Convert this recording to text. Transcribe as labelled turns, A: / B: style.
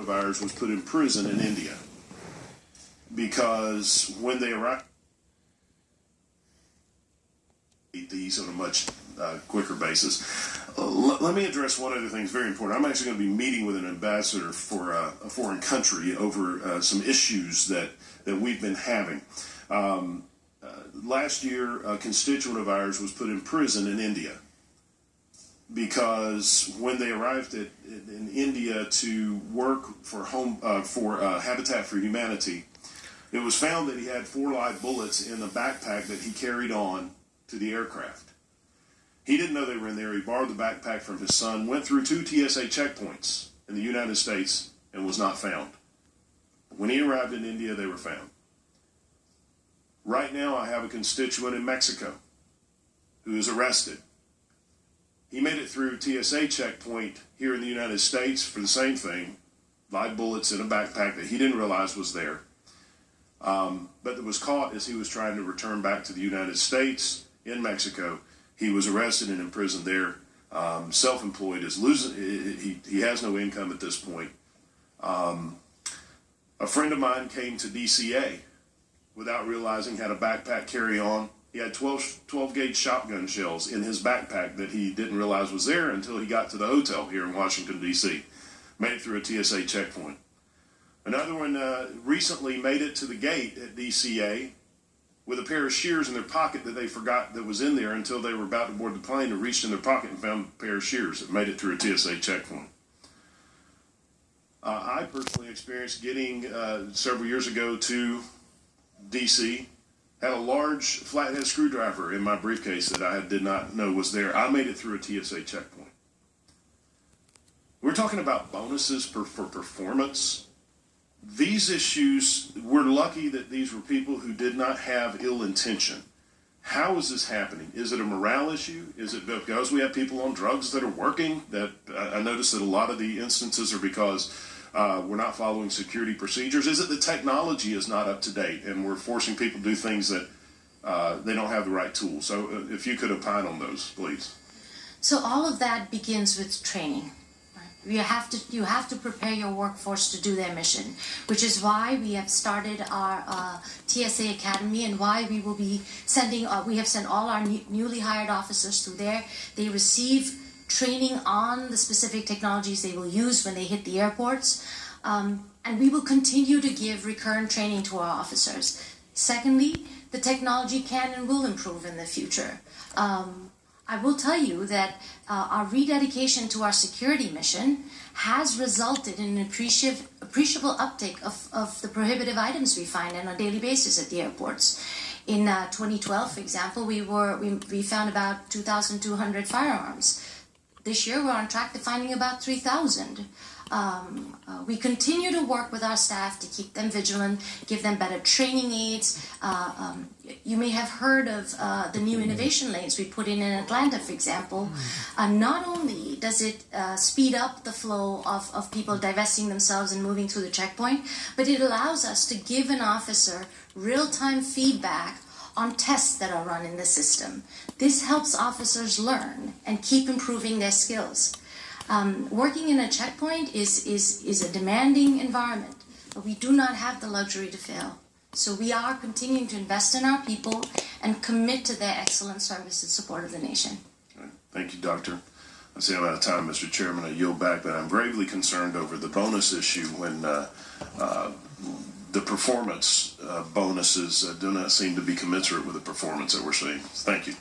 A: of ours was put in prison in India because when they arrived, these on a much quicker basis. Let me address one other thing that's very important. I'm actually going to be meeting with an ambassador for a foreign country over some issues that we've been having. Last year, a constituent of ours was put in prison in India because when they arrived in India to work for Habitat for Humanity, it was found that he had 4 live bullets in the backpack that he carried on to the aircraft. He didn't know they were in there. He borrowed the backpack from his son, went through 2 TSA checkpoints in the United States, and was not found. When he arrived in India, they were found. Right now, I have a constituent in Mexico who is arrested. He made it through TSA checkpoint here in the United States for the same thing, live bullets in a backpack that he didn't realize was there. But it was caught as he was trying to return back to the United States in Mexico. He was arrested and imprisoned there. Self-employed, is losing. He has no income at this point. A friend of mine came to DCA without realizing had a backpack carry-on. He had 12-gauge shotgun shells in his backpack that he didn't realize was there until he got to the hotel here in Washington, D.C. Made it through a TSA checkpoint. Another one recently made it to the gate at DCA with a pair of shears in their pocket that they forgot that was in there until they were about to board the plane and reached in their pocket and found a pair of shears that made it through a TSA checkpoint. I personally experienced getting several years ago to DC, had a large flathead screwdriver in my briefcase that I did not know was there. I made it through a TSA checkpoint. We're talking about bonuses for performance. These issues, we're lucky that these were people who did not have ill intention. How is this happening? Is it a morale issue? Is it because we have people on drugs that are working? That I noticed that a lot of the instances are because we're not following security procedures. Is it the technology is not up to date and we're forcing people to do things that they don't have the right tools? So if you could opine on those, please.
B: So all of that begins with training. You have to prepare your workforce to do their mission, which is why we have started our TSA Academy and why we will be sending. We have sent all our newly hired officers through there. They receive training on the specific technologies they will use when they hit the airports, and we will continue to give recurrent training to our officers. Secondly, the technology can and will improve in the future. I will tell you that our rededication to our security mission has resulted in an appreciable uptake of the prohibitive items we find on a daily basis at the airports. In 2012, for example, we found about 2,200 firearms. This year, we're on track to finding about 3,000. We continue to work with our staff to keep them vigilant, give them better training aids. You may have heard of the new innovation lanes we put in Atlanta, for example. Not only does it speed up the flow of people divesting themselves and moving through the checkpoint, but it allows us to give an officer real-time feedback on tests that are run in the system. This helps officers learn and keep improving their skills. Working in a checkpoint is a demanding environment, but we do not have the luxury to fail. So we are continuing to invest in our people and commit to their excellent service in support of the nation.
A: Okay. Thank you, Doctor. I see I'm out of time, Mr. Chairman. I yield back, but I'm gravely concerned over the bonus issue when the performance bonuses do not seem to be commensurate with the performance that we're seeing. Thank you.